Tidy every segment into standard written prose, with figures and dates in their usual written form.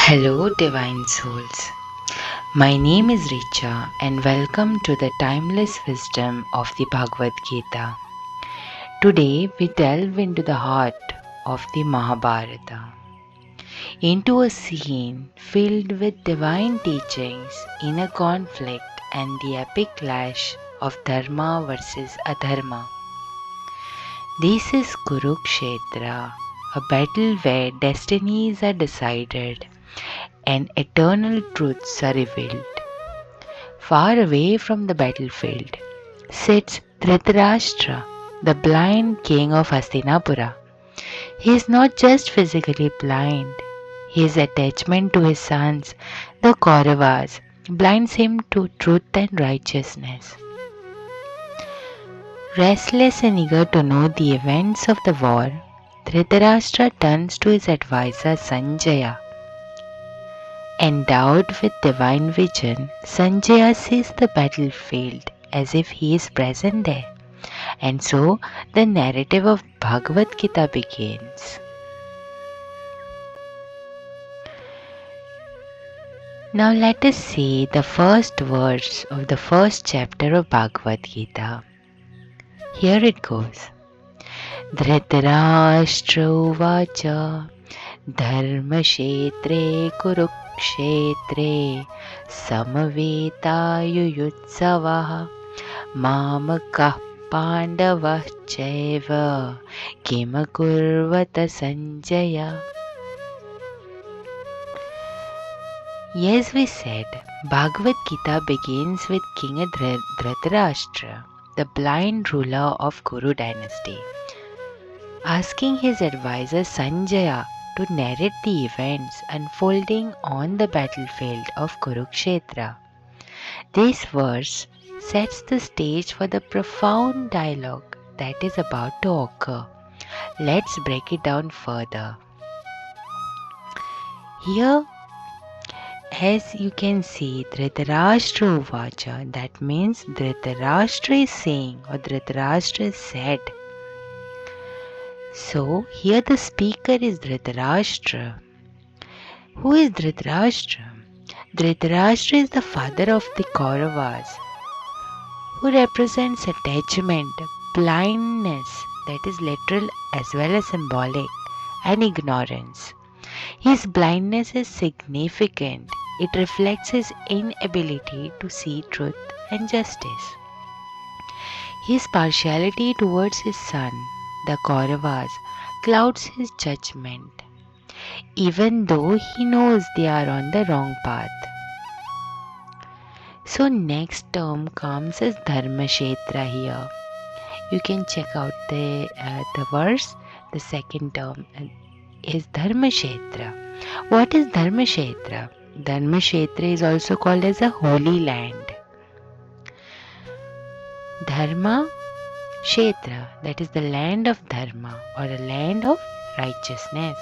Hello, divine souls. My name is Richa, and welcome to the timeless wisdom of the Bhagavad Gita. Today, we delve into the heart of the Mahabharata, into a scene filled with divine teachings, inner conflict, and the epic clash of Dharma versus Adharma. This is Kurukshetra, a battle where destinies are decided and eternal truths are revealed. Far away from the battlefield sits Dhritarashtra, the blind king of Hastinapura. He is not just physically blind, his attachment to his sons, the Kauravas, blinds him to truth and righteousness. Restless and eager to know the events of the war, Dhritarashtra turns to his advisor Sanjaya. Endowed with divine vision, Sanjaya sees the battlefield as if he is present there. And so the narrative of Bhagavad Gita begins. Now let us see the first verse of the first chapter of Bhagavad Gita. Here it goes. Dhritarashtra uvacha dharmashetre kurukshetre samavetaayujutsavah mamakah pandavah chaiva kimakurvata Sanjaya. Yes, we said, Bhagavad Gita begins with King Dhritarashtra, the blind ruler of Kuru dynasty, asking his advisor Sanjaya to narrate the events unfolding on the battlefield of Kurukshetra. This verse sets the stage for the profound dialogue that is about to occur. Let's break it down further. Here, as you can see, Dhritarashtra uvacha, that means Dhritarashtra is saying or Dhritarashtra said. So here the speaker is Dhritarashtra. Who is Dhritarashtra? Dhritarashtra is the father of the Kauravas, who represents attachment, blindness, that is literal as well as symbolic, and ignorance. His blindness is significant. It reflects his inability to see truth and justice. His partiality towards his son, the Kauravas, clouds his judgment, even though he knows they are on the wrong path. So next term comes as Dharmashetra here. You can check out the verse. The second term is Dharmashetra. What is Dharmashetra? Dharmashetra is also called as a holy land. Dharma Kshetra, that is the land of Dharma or a land of righteousness.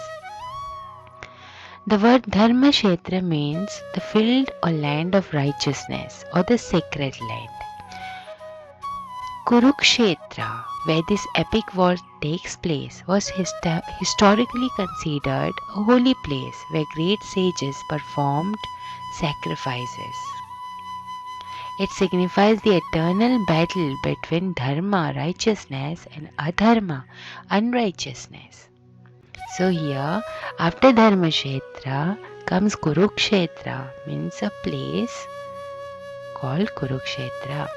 The word Dharma Kshetra means the field or land of righteousness or the sacred land. Kurukshetra, where this epic war takes place, was historically considered a holy place where great sages performed sacrifices. It signifies the eternal battle between Dharma, righteousness, and Adharma, unrighteousness. So here, after Dharmashetra comes Kurukshetra, means a place called Kurukshetra.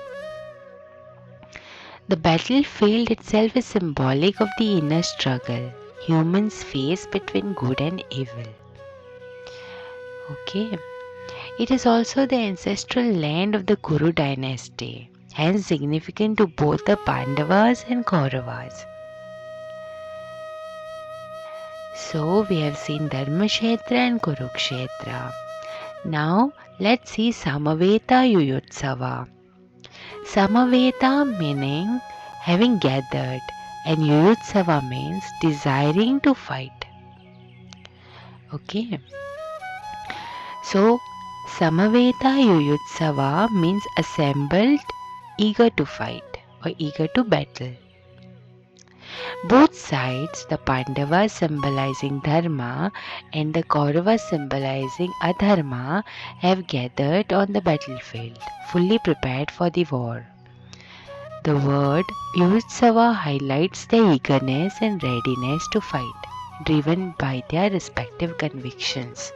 The battlefield itself is symbolic of the inner struggle humans face between good and evil. Okay. It is also the ancestral land of the Kuru dynasty, hence significant to both the Pandavas and Kauravas. So we have seen Dharmashetra and Kurukshetra. Now let's see Samaveta Yuyutsava. Samaveta meaning having gathered and Yuyutsava means desiring to fight. Okay. So Samaveta Yuyutsava means assembled, eager to fight or eager to battle. Both sides, the Pandavas symbolizing Dharma and the Kauravas symbolizing Adharma, have gathered on the battlefield, fully prepared for the war. The word Yutsava highlights their eagerness and readiness to fight, driven by their respective convictions.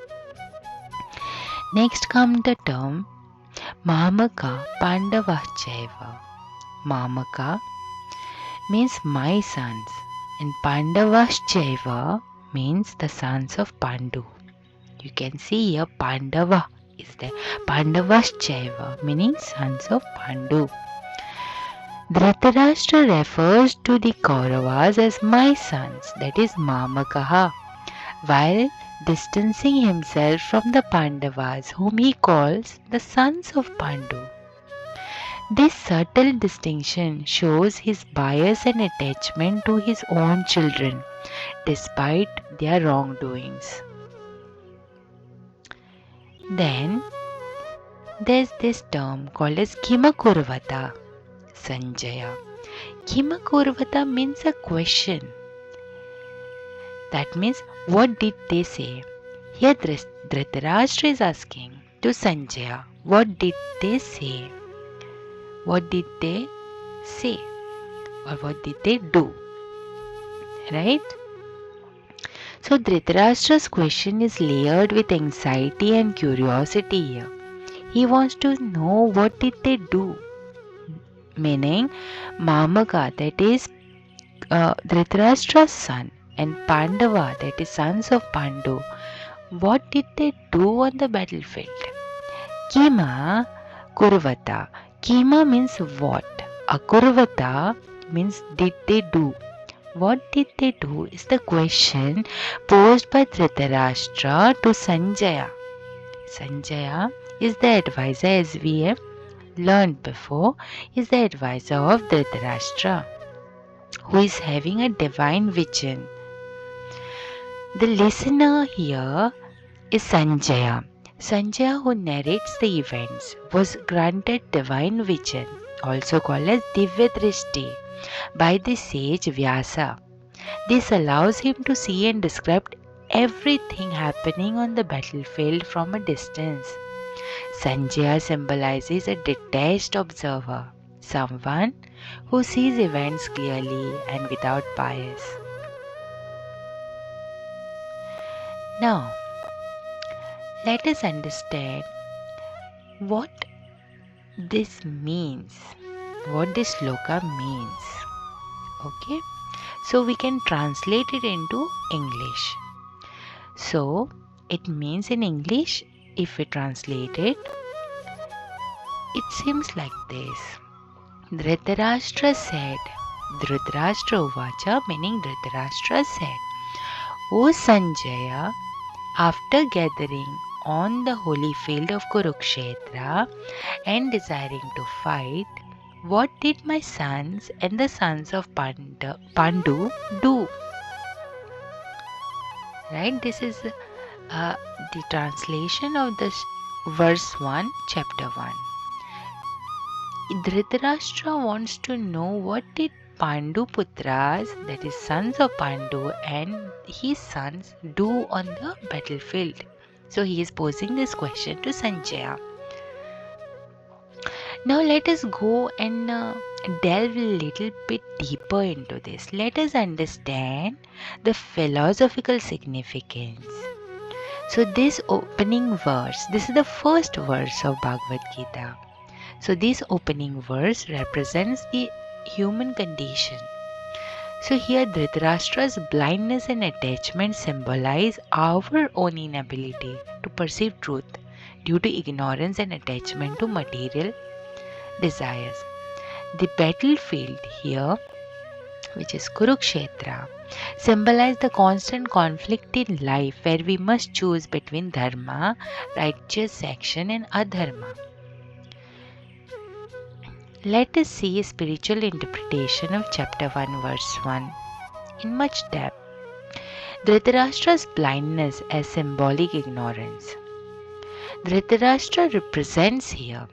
Next comes the term Mamaka Pandavachaiva. Mamaka means my sons, and Pandavaschaiva means the sons of Pandu. You can see here Pandava is there. Pandavaschaiva meaning sons of Pandu. Dhritarashtra refers to the Kauravas as my sons, that is Mamakaha, while distancing himself from the Pandavas, whom he calls the sons of Pandu. This subtle distinction shows his bias and attachment to his own children, despite their wrongdoings. Then there's this term called as Kimakurvata Sanjaya. Kimakurvata means a question. That means, what did they say? Here Dhritarashtra is asking to Sanjaya, what did they say? What did they say? Or what did they do? Right? So Dhritarashtra's question is layered with anxiety and curiosity here. He wants to know what did they do? Meaning Mamaka, that is Dhritarashtra's son, and Pandava, that is sons of Pandu, what did they do on the battlefield? Kima Kurvata. Kima means what? Akurvata means did they do. What did they do is the question posed by Dhritarashtra to Sanjaya. Sanjaya is the advisor, as we have learned before, is the advisor of Dhritarashtra, who is having a divine vision. The listener here is Sanjaya. Sanjaya, who narrates the events, was granted divine vision, also called as Divya Drishti, by the sage Vyasa. This allows him to see and describe everything happening on the battlefield from a distance. Sanjaya symbolizes a detached observer, someone who sees events clearly and without bias. Now, let us understand what this means, what this sloka means. Okay, so we can translate it into English. So it means in English, if we translate it, it seems like this. Dhritarashtra said, Dhritarashtra Uvacha, meaning Dhritarashtra said, O Sanjaya, after gathering on the holy field of Kurukshetra and desiring to fight, what did my sons and the sons of Pandu do? Right? This is the translation of this verse 1, chapter 1. Dhritarashtra wants to know what did Pandu Putras, that is sons of Pandu, and his sons do on the battlefield. So he is posing this question to Sanjaya. Now let us go and delve a little bit deeper into this. Let us understand the philosophical significance. So this opening verse, this is the first verse of Bhagavad Gita. So this opening verse represents the human condition. So here Dhritarashtra's blindness and attachment symbolize our own inability to perceive truth due to ignorance and attachment to material desires. The battlefield here, which is Kurukshetra, symbolize the constant conflict in life where we must choose between dharma, righteous action, and adharma. Let us see a spiritual interpretation of chapter 1 verse 1 in much depth. Dhritarashtra's blindness as symbolic ignorance. Dhritarashtra represents here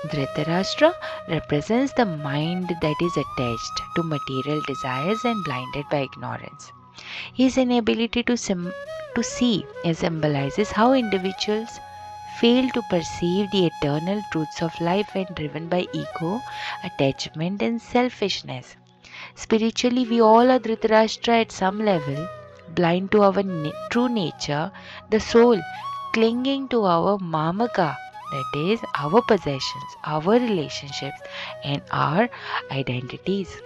Dhritarashtra represents the mind that is attached to material desires and blinded by ignorance. His inability to see symbolizes how individuals fail to perceive the eternal truths of life when driven by ego, attachment, and selfishness. Spiritually, we all are Dhritarashtra at some level, blind to our true nature, the soul clinging to our mamaka, that is, our possessions, our relationships, and our identities.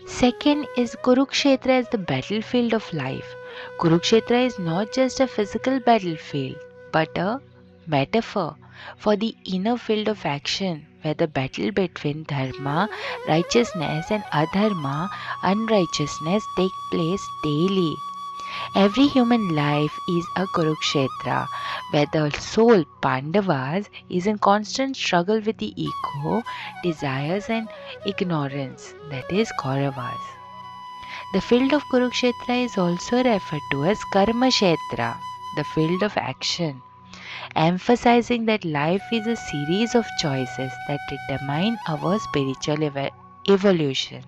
Second is Kurukshetra as the battlefield of life. Kurukshetra is not just a physical battlefield, but a metaphor for the inner field of action where the battle between dharma, righteousness, and adharma, unrighteousness, take place daily. Every human life is a Kurukshetra, where the soul, Pandavas, is in constant struggle with the ego, desires, and ignorance, that is, Kauravas. The field of Kurukshetra is also referred to as Karma Kshetra, the field of action, emphasizing that life is a series of choices that determine our spiritual evolution.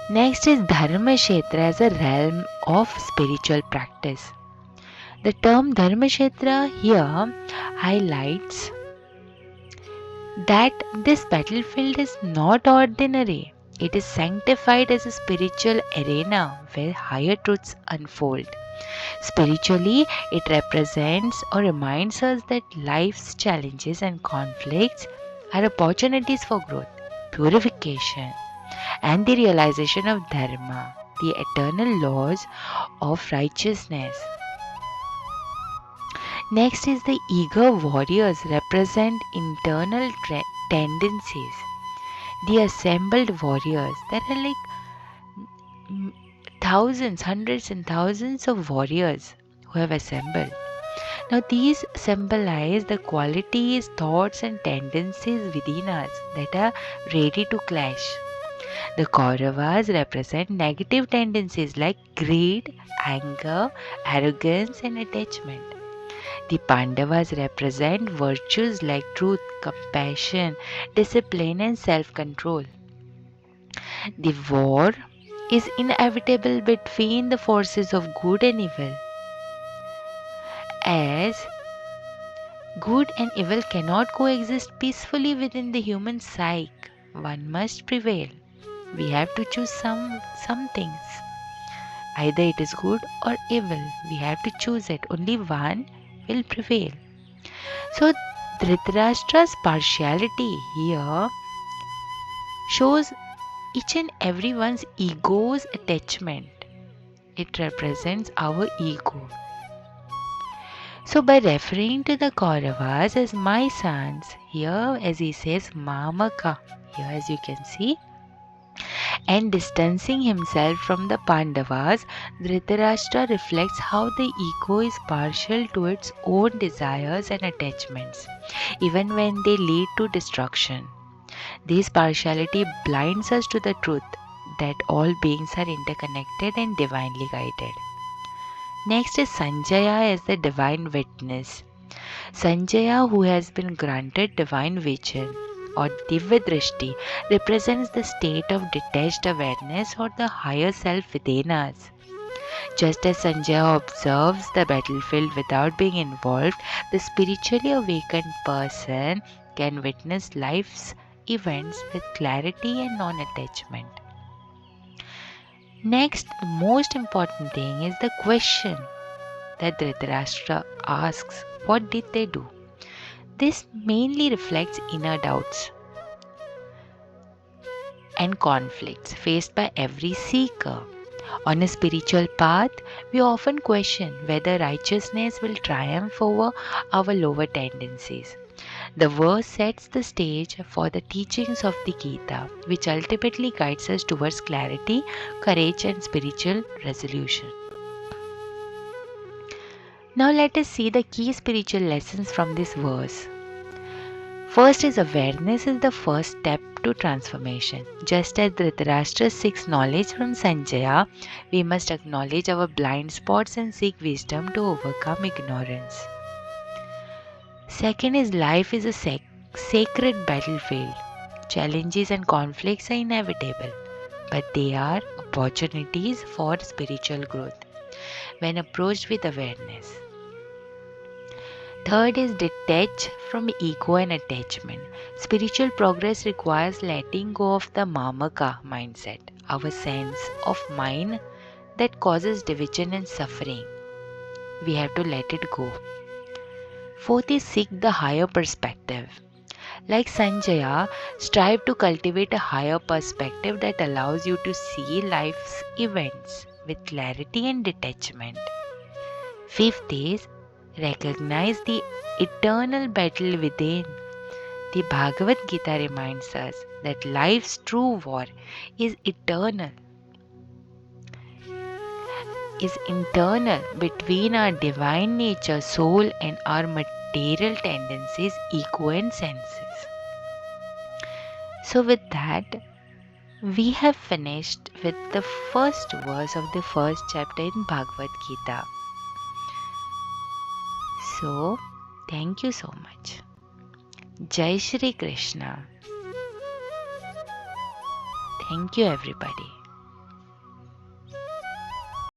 Next is Dharma Kshetra as a realm of spiritual practice. The term Dharma Kshetra here highlights that this battlefield is not ordinary. It is sanctified as a spiritual arena where higher truths unfold. Spiritually, it represents or reminds us that life's challenges and conflicts are opportunities for growth, purification, and the realization of Dharma, the eternal laws of righteousness. Next is the eager warriors represent internal tendencies. The assembled warriors, there are thousands, hundreds and thousands of warriors who have assembled. Now these symbolize the qualities, thoughts and tendencies within us that are ready to clash. The Kauravas represent negative tendencies like greed, anger, arrogance and attachment. The Pandavas represent virtues like truth, compassion, discipline and self-control. The war is inevitable between the forces of good and evil. As good and evil cannot coexist peacefully within the human psyche, one must prevail. We have to choose some things. Either it is good or evil. We have to choose it. Only one will prevail. So Dhritarashtra's partiality here shows each and everyone's ego's attachment. It represents our ego. So by referring to the Kauravas as my sons, here as he says Mamaka, here as you can see, and distancing himself from the Pandavas, Dhritarashtra reflects how the ego is partial to its own desires and attachments, even when they lead to destruction. This partiality blinds us to the truth that all beings are interconnected and divinely guided. Next is Sanjaya as the divine witness. Sanjaya, who has been granted divine vision or Divya Drishti, represents the state of detached awareness or the higher self within us. Just as Sanjaya observes the battlefield without being involved, the spiritually awakened person can witness life's events with clarity and non-attachment. Next, the most important thing is the question that Dhritarashtra asks, what did they do? This mainly reflects inner doubts and conflicts faced by every seeker. On a spiritual path, we often question whether righteousness will triumph over our lower tendencies. The verse sets the stage for the teachings of the Gita, which ultimately guides us towards clarity, courage, and spiritual resolution. Now let us see the key spiritual lessons from this verse. First is awareness is the first step to transformation. Just as Dhritarashtra seeks knowledge from Sanjaya, we must acknowledge our blind spots and seek wisdom to overcome ignorance. Second is life is a sacred battlefield. Challenges and conflicts are inevitable, but they are opportunities for spiritual growth when approached with awareness. Third is detach from ego and attachment. Spiritual progress requires letting go of the mamaka mindset, our sense of mind that causes division and suffering. We have to let it go. Fourth is seek the higher perspective. Like Sanjaya, strive to cultivate a higher perspective that allows you to see life's events with clarity and detachment. Fifth is recognize the eternal battle within. The Bhagavad Gita reminds us that life's true war is eternal, is internal between our divine nature, soul, and our material tendencies, ego, and senses. So, with that, we have finished with the first verse of the first chapter in Bhagavad Gita. So, thank you so much. Jai Shri Krishna. Thank you, everybody.